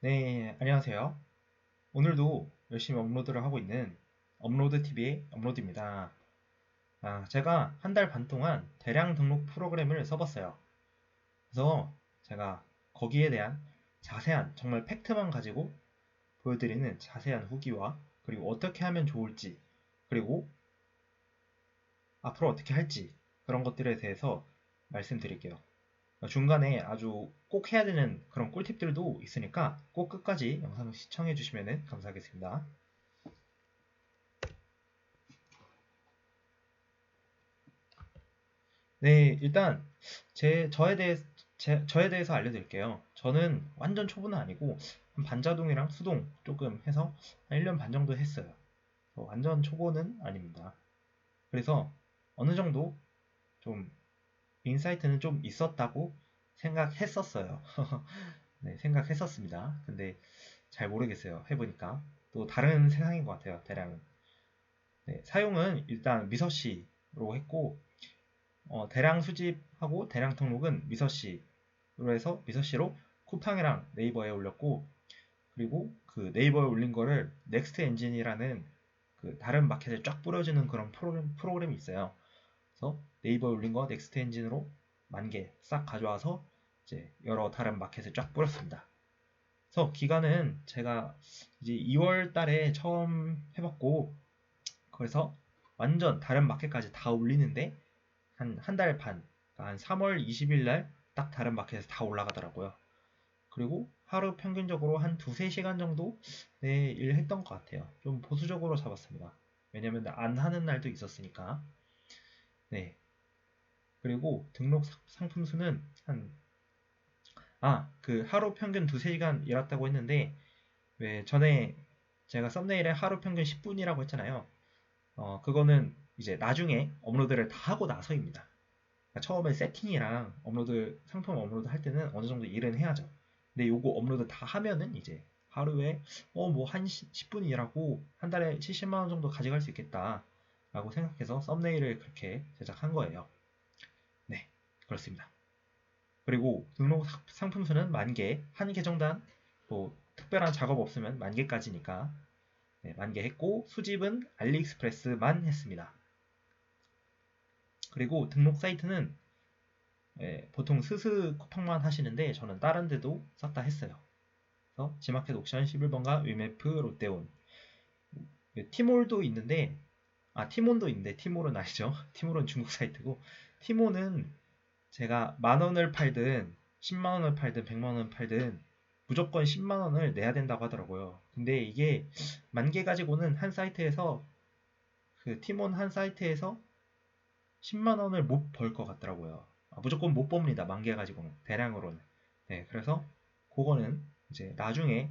네, 안녕하세요. 오늘도 열심히 업로드를 하고 있는 업로드TV의 업로드입니다. 제가 한 달 반 동안 대량 등록 프로그램을 써봤어요. 그래서 제가 거기에 대한 자세한, 정말 팩트만 가지고 보여드리는 자세한 후기와 그리고 어떻게 하면 좋을지, 그리고 앞으로 어떻게 할지 그런 것들에 대해서 말씀드릴게요. 중간에 아주 꼭 해야 되는 그런 꿀팁들도 있으니까 꼭 끝까지 영상 시청해 주시면 감사하겠습니다. 네, 일단 저에 대해서 알려드릴게요. 저는 완전 초보는 아니고 한 반자동이랑 수동 조금 해서 한 1년 반 정도 했어요. 완전 초보는 아닙니다. 그래서 어느 정도 좀 인사이트는 좀 있었다고 생각했었어요. 네, 생각했었습니다. 근데 잘 모르겠어요. 해보니까 또 다른 세상인 것 같아요. 대략은. 네, 사용은 일단 미서씨로 했고 대량 수집하고 대량 등록은 미서씨로 해서 미서씨로 쿠팡이랑 네이버에 올렸고, 그리고 그 네이버에 올린 거를 넥스트 엔진이라는 그 다른 마켓에 쫙 뿌려지는 그런 프로그램이 있어요. 그래서 네이버에 올린 거 넥스트 엔진으로 10,000개 싹 가져와서 이제 여러 다른 마켓에 쫙 뿌렸습니다. 그래서 기간은 제가 이제 2월 달에 처음 해봤고, 그래서 완전 다른 마켓까지 다 올리는데 한 달 반, 그러니까 한 3월 20일 날 딱 다른 마켓에서 다 올라가더라고요. 그리고 하루 평균적으로 한 두세 시간 정도 네, 일했던 것 같아요. 좀 보수적으로 잡았습니다. 왜냐면 안 하는 날도 있었으니까. 네. 그리고 등록 상품 수는 그 하루 평균 두세 시간 일했다고 했는데, 왜 전에 제가 썸네일에 하루 평균 10분이라고 했잖아요. 그거는 이제 나중에 업로드를 다 하고 나서입니다. 그러니까 처음에 세팅이랑 상품 업로드 할 때는 어느 정도 일은 해야죠. 근데 요거 업로드 다 하면은 이제 하루에 뭐 한 10분 일하고 한 달에 70만 원 정도 가져갈 수 있겠다 라고 생각해서 썸네일을 그렇게 제작한 거예요. 네, 그렇습니다. 그리고 등록 상품 수는 10,000개, 한 계정당 뭐 특별한 작업 없으면 10,000개까지니까 네, 10,000개 했고, 수집은 알리익스프레스만 했습니다. 그리고 등록 사이트는 보통 스스 쿠팡만 하시는데 저는 다른 데도 싹 다 했어요. 그래서 지마켓 옥션 11번가 위메프 롯데온, 티몰도 있는데, 티몬도 있는데 티몰은 아니죠. 티몰은 중국 사이트고, 티몬은 제가 10,000원을 팔든 10만 원을 팔든 100만 원을 팔든 무조건 10만 원을 내야 된다고 하더라고요. 근데 이게 10,000개 가지고는 한 사이트에서, 그 티몬 한 사이트에서 10만 원을 못 벌 것 같더라고요. 무조건 못 법니다. 10,000개 가지고는. 대량으로는. 네, 그래서 그거는 이제 나중에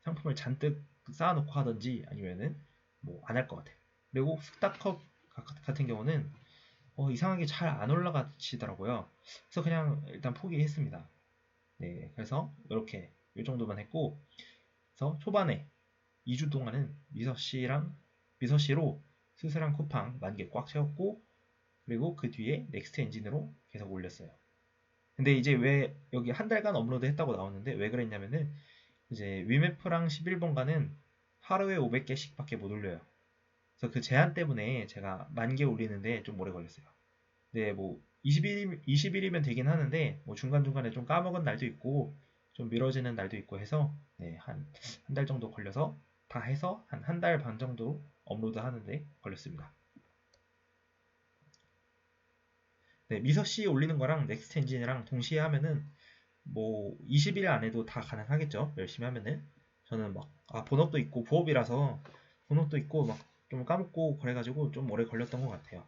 상품을 잔뜩 쌓아놓고 하든지 아니면은 뭐 안 할 것 같아요. 그리고 스타컵 같은 경우는 이상하게 잘 안 올라가시더라고요. 그래서 그냥 일단 포기했습니다. 네, 그래서 이렇게 이 정도만 했고, 그래서 초반에 2주 동안은 미서씨로 스스랑 쿠팡 10,000개 꽉 채웠고, 그리고 그 뒤에 넥스트 엔진으로 계속 올렸어요. 근데 이제 왜 여기 한 달간 업로드 했다고 나오는데 왜 그랬냐면은, 이제 위메프랑 11번가는 하루에 500개씩 밖에 못 올려요. 그래서 그 제한 때문에 제가 10,000개 올리는데 좀 오래 걸렸어요. 네, 뭐 20일이면 되긴 하는데 뭐 중간중간에 좀 까먹은 날도 있고 좀 미뤄지는 날도 있고 해서, 네, 한 달 정도 걸려서 다 해서 한 달 반 정도 업로드 하는데 걸렸습니다. 네, 미서씨 올리는 거랑 넥스트 엔진이랑 동시에 하면은 뭐 20일 안에도 다 가능하겠죠. 열심히 하면은. 저는 막 본업도 있고 부업이라서 본업도 있고 막 좀 까먹고 그래가지고 좀 오래 걸렸던 것 같아요.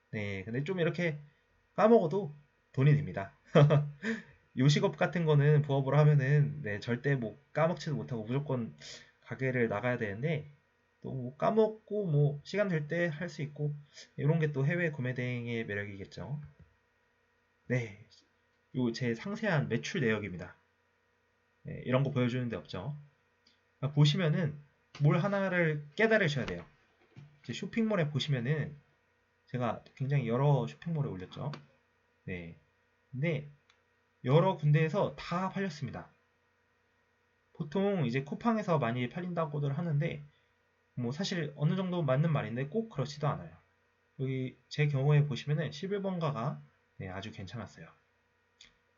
네, 근데 좀 이렇게 까먹어도 돈이 됩니다. 요식업 같은 거는 부업으로 하면은 네, 절대 뭐 까먹지도 못하고 무조건 가게를 나가야 되는데, 또 뭐 까먹고 뭐 시간 될 때 할 수 있고, 이런 게 또 해외 구매 대행의 매력이겠죠. 네, 요 제 상세한 매출 내역입니다. 네, 이런 거 보여주는 데 없죠. 보시면은 뭘 하나를 깨달으셔야 돼요. 이제 쇼핑몰에 보시면은 제가 굉장히 여러 쇼핑몰에 올렸죠. 네. 근데 여러 군데에서 다 팔렸습니다. 보통 이제 쿠팡에서 많이 팔린다고들 하는데 뭐 사실 어느 정도 맞는 말인데 꼭 그렇지도 않아요. 여기 제 경우에 보시면은 11번가가 네, 아주 괜찮았어요.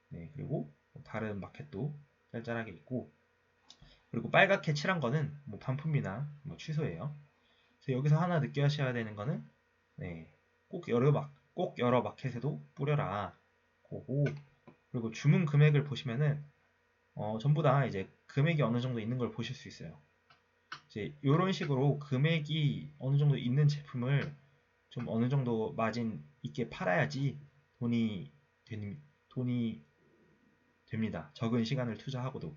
네, 그리고 다른 마켓도 짤짤하게 있고, 그리고 빨갛게 칠한 거는 뭐 반품이나 뭐 취소예요. 그래서 여기서 하나 느끼셔야 되는 거는 네, 꼭 여러 마켓에도 뿌려라. 그거. 그리고 주문 금액을 보시면은 전부 다 이제 금액이 어느 정도 있는 걸 보실 수 있어요. 이제 이런 식으로 금액이 어느 정도 있는 제품을 좀 어느 정도 마진 있게 팔아야지 돈이 돈이 됩니다. 적은 시간을 투자하고도.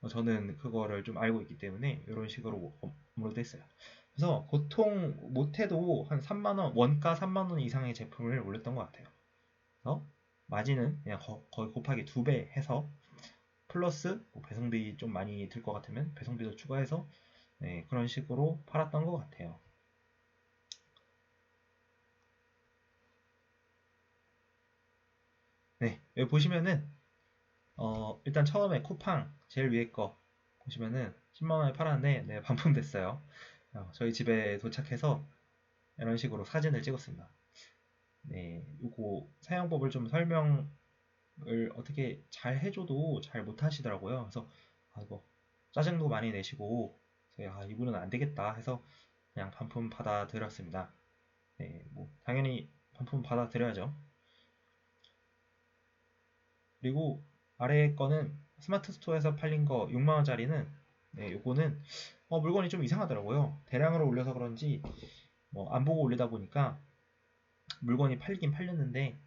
저는 그거를 좀 알고 있기 때문에 이런 식으로 업로드 했어요. 그래서 보통 못해도 한 3만원, 원가 3만원 이상의 제품을 올렸던 것 같아요. 그래서 마진은 그냥 거의 곱하기 2배 해서 플러스 뭐 배송비 좀 많이 들 것 같으면 배송비도 추가해서 네, 그런 식으로 팔았던 것 같아요. 네, 여기 보시면은 일단 처음에 쿠팡 제일 위에 거 보시면은 10만원에 팔았는데 네, 반품됐어요. 저희 집에 도착해서 이런 식으로 사진을 찍었습니다. 네, 요거 사용법을 좀 설명을 어떻게 잘 해줘도 잘 못하시더라고요. 그래서 이거 짜증도 많이 내시고 이분은 안 되겠다 해서 그냥 반품 받아들였습니다. 네, 뭐 당연히 반품 받아들여야죠. 그리고 아래 거는 스마트 스토어에서 팔린 거 6만원짜리는 네, 요거는 물건이 좀 이상하더라고요. 대량으로 올려서 그런지 뭐 안 보고 올리다 보니까 물건이 팔긴 팔렸는데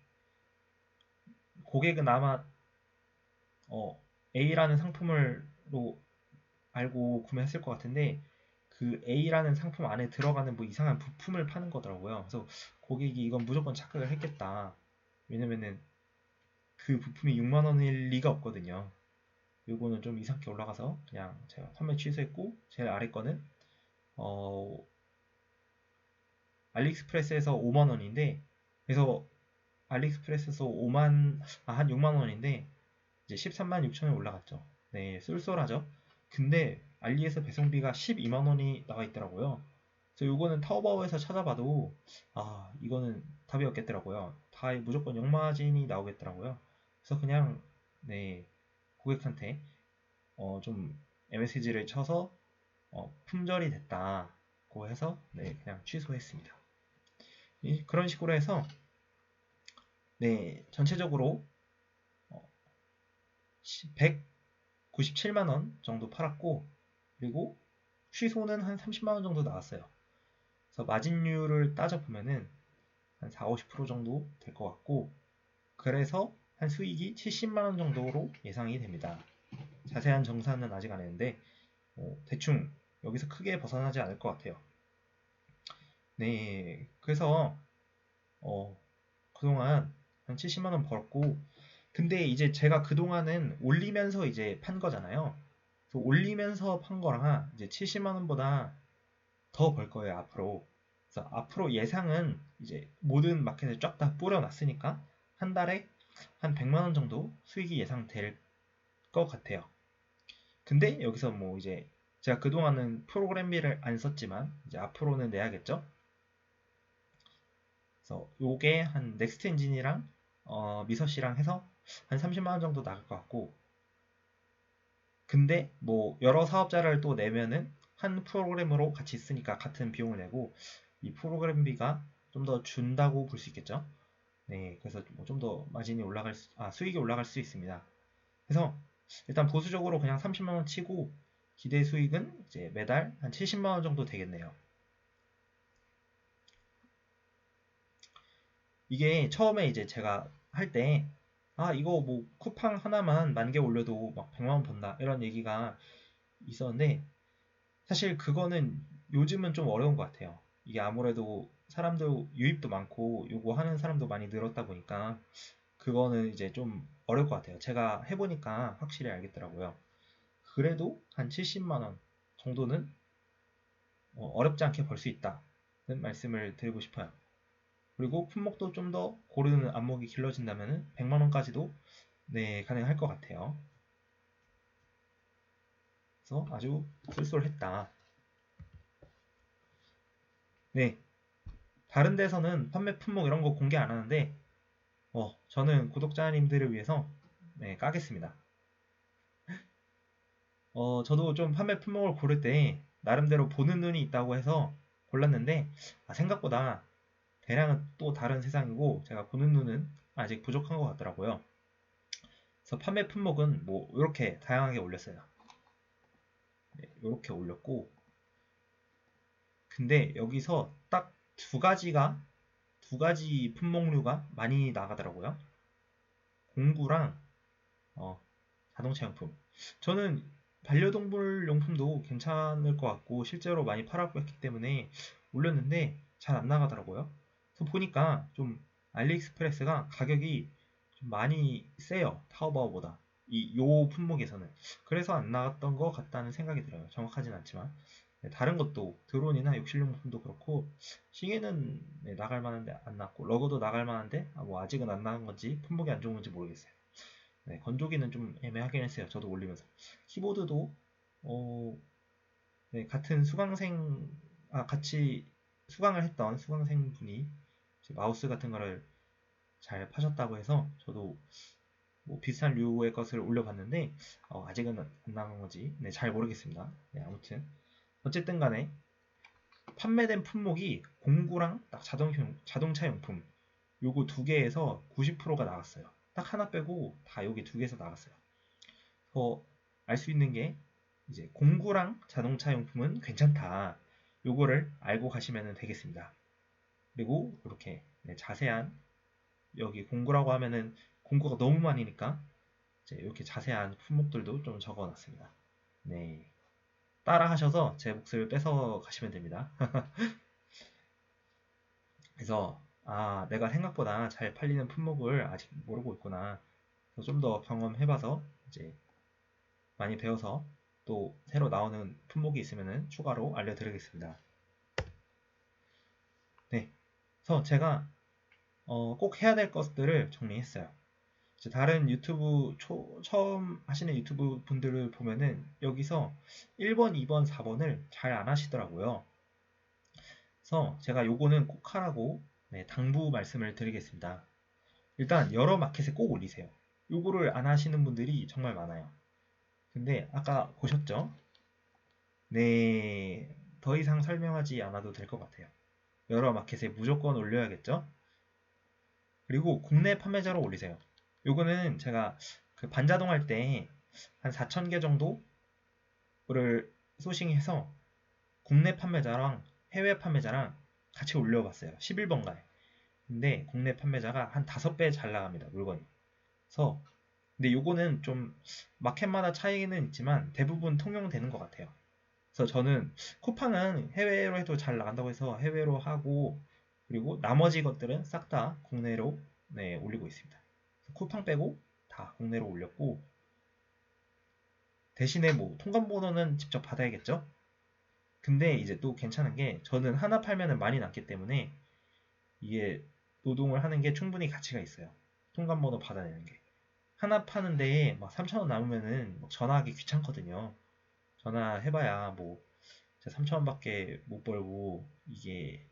고객은 아마 A라는 상품을로 알고 구매했을 것 같은데 그 A라는 상품 안에 들어가는 뭐 이상한 부품을 파는 거더라고요. 그래서 고객이 이건 무조건 착각을 했겠다. 왜냐면은 그 부품이 6만 원일 리가 없거든요. 요거는 좀 이상하게 올라가서 그냥 제가 판매 취소했고 제일 아래 거는 어, 알리익스프레스에서 5만 원인데 그래서 알리익스프레스에서 한 6만 원인데 이제 13만 6천 원 올라갔죠. 네, 쏠쏠하죠. 근데 알리에서 배송비가 12만 원이 나와 있더라고요. 그래서 요거는 타오바오에서 찾아봐도 이거는 답이 없겠더라고요. 다 무조건 역마진이 나오겠더라고요. 그래서 그냥 네, 고객한테 좀 MSG를 쳐서 품절이 됐다고 해서 네, 그냥 취소했습니다. 그런 식으로 해서 네, 전체적으로 197만 원 정도 팔았고 그리고 취소는 한 30만 원 정도 나왔어요. 그래서 마진율을 따져보면은 한 4, 50% 정도 될 것 같고 그래서 한 수익이 70만 원 정도로 예상이 됩니다. 자세한 정산은 아직 안 했는데 대충 여기서 크게 벗어나지 않을 것 같아요. 네, 그래서 그동안 한 70만 원 벌었고 근데 이제 제가 그동안은 올리면서 이제 판 거잖아요. 그래서 올리면서 판 거랑 이제 70만 원보다 더 벌 거예요, 앞으로. 그래서 앞으로 예상은 이제 모든 마켓에 쫙 다 뿌려놨으니까 한 달에 한 100만 원 정도 수익이 예상될 것 같아요. 근데 여기서 뭐 이제 제가 그동안은 프로그램비를 안 썼지만 이제 앞으로는 내야겠죠? 그래서 요게 한 넥스트 엔진이랑 미서씨랑 해서 한 30만 원 정도 나갈 것 같고 근데 뭐 여러 사업자를 또 내면은 한 프로그램으로 같이 쓰니까 같은 비용을 내고 이 프로그램비가 좀 더 준다고 볼 수 있겠죠. 네, 그래서 뭐 좀 더 마진이 수익이 올라갈 수 있습니다. 그래서 일단 보수적으로 그냥 30만 원 치고 기대 수익은 이제 매달 한 70만 원 정도 되겠네요. 이게 처음에 이제 제가 할 때 이거 뭐 쿠팡 하나만 10,000개 올려도 막 100만 원 번다 이런 얘기가 있었는데 사실 그거는 요즘은 좀 어려운 것 같아요. 이게 아무래도 사람들 유입도 많고 요거 하는 사람도 많이 늘었다 보니까 그거는 이제 좀 어려울 것 같아요. 제가 해보니까 확실히 알겠더라고요. 그래도 한 70만 원 정도는 어렵지 않게 벌 수 있다는 말씀을 드리고 싶어요. 그리고 품목도 좀 더 고르는 안목이 길러진다면 100만 원까지도 네, 가능할 것 같아요. 그래서 아주 쏠쏠했다. 네, 다른 데서는 판매 품목 이런 거 공개 안 하는데 저는 구독자님들을 위해서 네, 까겠습니다. 저도 좀 판매 품목을 고를 때 나름대로 보는 눈이 있다고 해서 골랐는데 생각보다 대량은 또 다른 세상이고 제가 보는 눈은 아직 부족한 것 같더라고요. 그래서 판매 품목은 뭐 이렇게 다양하게 올렸어요. 네, 이렇게 올렸고 근데 여기서 딱 두 가지 품목류가 많이 나가더라고요. 공구랑 자동차 용품. 저는 반려동물 용품도 괜찮을 것 같고 실제로 많이 팔았고 했기 때문에 올렸는데 잘 안 나가더라고요. 그래서 보니까 좀 알리익스프레스가 가격이 좀 많이 세요. 타오바오보다. 요 품목에서는. 그래서 안 나갔던 것 같다는 생각이 들어요. 정확하진 않지만. 네, 다른 것도 드론이나 욕실용품도 그렇고 시계는 네, 나갈 만한데 안 나갔고 러거도 나갈 만한데 뭐 아직은 안 나간 건지 품목이 안 좋은 건지 모르겠어요. 네, 건조기는 좀 애매하긴 했어요. 저도 올리면서. 키보드도 네, 같은 같이 수강을 했던 수강생 분이 마우스 같은 거를 잘 파셨다고 해서 저도 뭐 비슷한 류의 것을 올려봤는데 아직은 안 나간 건지 네, 잘 모르겠습니다. 네, 아무튼 어쨌든 간에 판매된 품목이 공구랑 딱 자동차 용품 요거 두 개에서 90%가 나갔어요. 딱 하나 빼고 다 여기 두 개에서 나갔어요. 알 수 있는 게 이제 공구랑 자동차 용품은 괜찮다. 요거를 알고 가시면 되겠습니다. 그리고 이렇게 네, 자세한 여기 공구라고 하면은 공구가 너무 많으니까 이제 이렇게 자세한 품목들도 좀 적어놨습니다. 네, 따라 하셔서 제 몫을 뺏어 가시면 됩니다. 그래서 내가 생각보다 잘 팔리는 품목을 아직 모르고 있구나. 좀 더 경험해봐서 이제 많이 배워서 또 새로 나오는 품목이 있으면 추가로 알려드리겠습니다. 네, 그래서 제가 꼭 해야 될 것들을 정리했어요. 이제 다른 유튜브 처음 하시는 유튜브 분들을 보면은 여기서 1번, 2번, 4번을 잘 안 하시더라고요. 그래서 제가 요거는 꼭 하라고 네, 당부 말씀을 드리겠습니다. 일단 여러 마켓에 꼭 올리세요. 요거를 안 하시는 분들이 정말 많아요. 근데 아까 보셨죠? 네, 더 이상 설명하지 않아도 될 것 같아요. 여러 마켓에 무조건 올려야겠죠? 그리고 국내 판매자로 올리세요. 요거는 제가 그 반자동 할 때 한 4,000개 정도를 소싱해서 국내 판매자랑 해외 판매자랑 같이 올려봤어요. 11번가에. 근데 국내 판매자가 한 5배 잘 나갑니다. 물건이. 그래서 근데 요거는 좀 마켓마다 차이는 있지만 대부분 통용되는 것 같아요. 그래서 저는 쿠팡은 해외로 해도 잘 나간다고 해서 해외로 하고 그리고 나머지 것들은 싹 다 국내로 네, 올리고 있습니다. 쿠팡 빼고 다 국내로 올렸고 대신에 뭐 통관 번호는 직접 받아야겠죠? 근데 이제 또 괜찮은 게 저는 하나 팔면은 많이 남기 때문에 이게 노동을 하는 게 충분히 가치가 있어요. 통관 번호 받아내는 게. 하나 파는데 막 3,000원 남으면은 전화하기 귀찮거든요. 전화해봐야 뭐 3,000원밖에 못 벌고 이게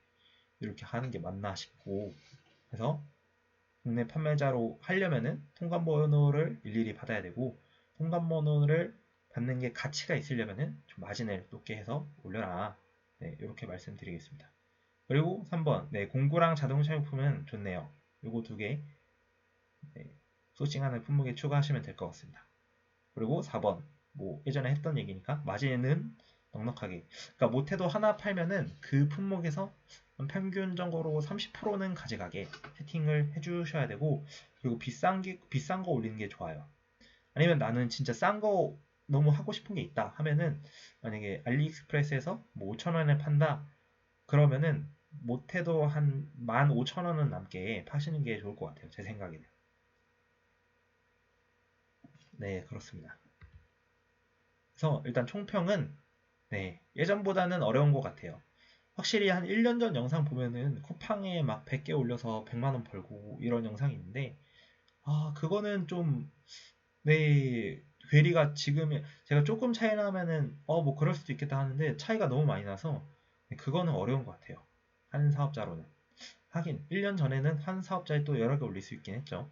이렇게 하는 게 맞나 싶고 그래서 국내 판매자로 하려면은 통관번호를 일일이 받아야 되고 통관번호를 받는 게 가치가 있으려면은 좀 마진을 높게 해서 올려라. 네, 이렇게 말씀드리겠습니다. 그리고 3번, 네, 공구랑 자동차 용품은 좋네요. 요거 두 개, 네, 소싱하는 품목에 추가하시면 될 것 같습니다. 그리고 4번, 뭐 예전에 했던 얘기니까 마진은 넉넉하게. 그러니까 못해도 하나 팔면은 그 품목에서 평균적으로 30%는 가져가게 세팅을 해주셔야 되고 그리고 비싼 거 올리는 게 좋아요. 아니면 나는 진짜 싼 거 너무 하고 싶은 게 있다 하면은 만약에 알리익스프레스에서 뭐 5,000원에 판다 그러면은 못해도 한 15,000원은 남게 파시는 게 좋을 것 같아요. 제 생각에는. 네, 그렇습니다. 그래서 일단 총평은 네, 예전보다는 어려운 것 같아요. 확실히 한 1년 전 영상 보면은 쿠팡에 막 100개 올려서 100만 원 벌고 이런 영상이 있는데 그거는 좀 네, 괴리가 지금 제가 조금 차이 나면은 뭐 그럴 수도 있겠다 하는데 차이가 너무 많이 나서 그거는 어려운 것 같아요. 한 사업자로는. 하긴 1년 전에는 한 사업자에 또 여러 개 올릴 수 있긴 했죠.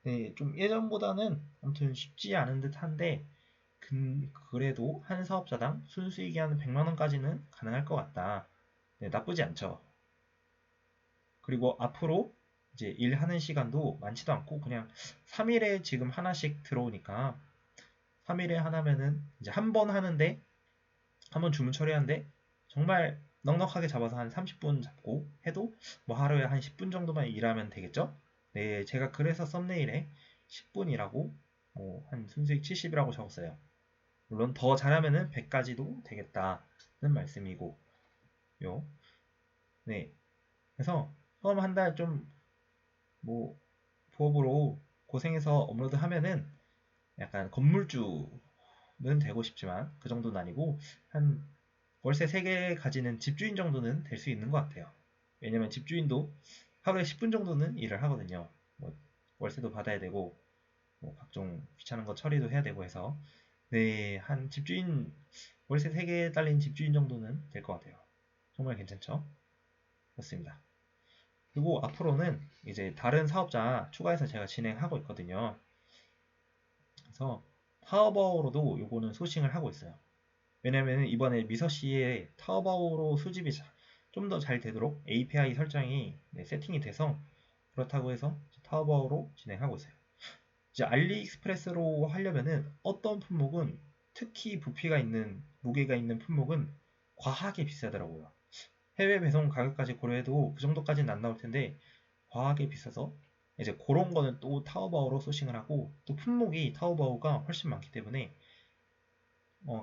네, 좀 예전보다는 아무튼 쉽지 않은 듯한데 그래도 한 사업자당 순수익이 한 100만 원까지는 가능할 것 같다. 네, 나쁘지 않죠. 그리고 앞으로 이제 일하는 시간도 많지도 않고 그냥 3일에 지금 하나씩 들어오니까 3일에 하나면은 이제 한 번 하는데 한 번 주문 처리하는데 정말 넉넉하게 잡아서 한 30분 잡고 해도 뭐 하루에 한 10분 정도만 일하면 되겠죠? 네, 제가 그래서 썸네일에 10분이라고 뭐 한 순수익 70이라고 적었어요. 물론 더 잘하면은 100까지도 되겠다는 말씀이고 요. 네. 그래서 처음 한 달 좀 뭐 부업으로 고생해서 업로드 하면은 약간 건물주는 되고 싶지만 그 정도는 아니고 한 월세 3개 가지는 집주인 정도는 될 수 있는 것 같아요. 왜냐면 집주인도 하루에 10분 정도는 일을 하거든요. 뭐 월세도 받아야 되고 뭐 각종 귀찮은 거 처리도 해야 되고 해서 네, 한 집주인 월세 3개 달린 집주인 정도는 될 것 같아요. 정말 괜찮죠? 그렇습니다. 그리고 앞으로는 이제 다른 사업자 추가해서 제가 진행하고 있거든요. 그래서 타오바오로도 요거는 소싱을 하고 있어요. 왜냐면 이번에 미서 씨의 타오바오로 수집이 좀 더 잘 되도록 API 설정이 세팅이 돼서 그렇다고 해서 타오바오로 진행하고 있어요. 이제 알리익스프레스로 하려면은 어떤 품목은 특히 부피가 있는 무게가 있는 품목은 과하게 비싸더라고요. 해외 배송 가격까지 고려해도 그 정도까지는 안 나올 텐데 과하게 비싸서 이제 그런 거는 또 타오바오로 소싱을 하고 또 품목이 타오바오가 훨씬 많기 때문에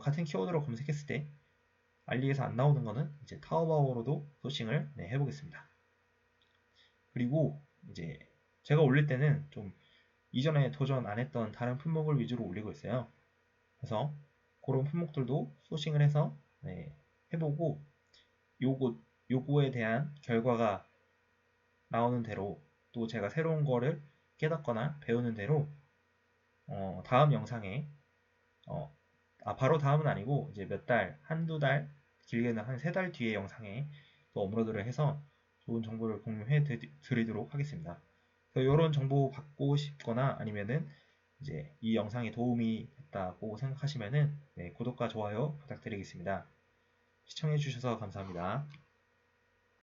같은 키워드로 검색했을 때 알리에서 안 나오는 거는 이제 타오바오로도 소싱을 해보겠습니다. 그리고 이제 제가 올릴 때는 좀 이전에 도전 안 했던 다른 품목을 위주로 올리고 있어요. 그래서 그런 품목들도 소싱을 해서 해보고 요거에 대한 결과가 나오는 대로 또 제가 새로운 거를 깨닫거나 배우는 대로 다음 영상에 바로 다음은 아니고 이제 몇 달, 한두 달, 길게는 한 3달 뒤에 영상에 또 업로드를 해서 좋은 정보를 공유해 드리도록 하겠습니다. 이런 정보 받고 싶거나 아니면은 이제 이 영상이 도움이 됐다고 생각하시면은 구독과 좋아요 부탁드리겠습니다. 시청해 주셔서 감사합니다.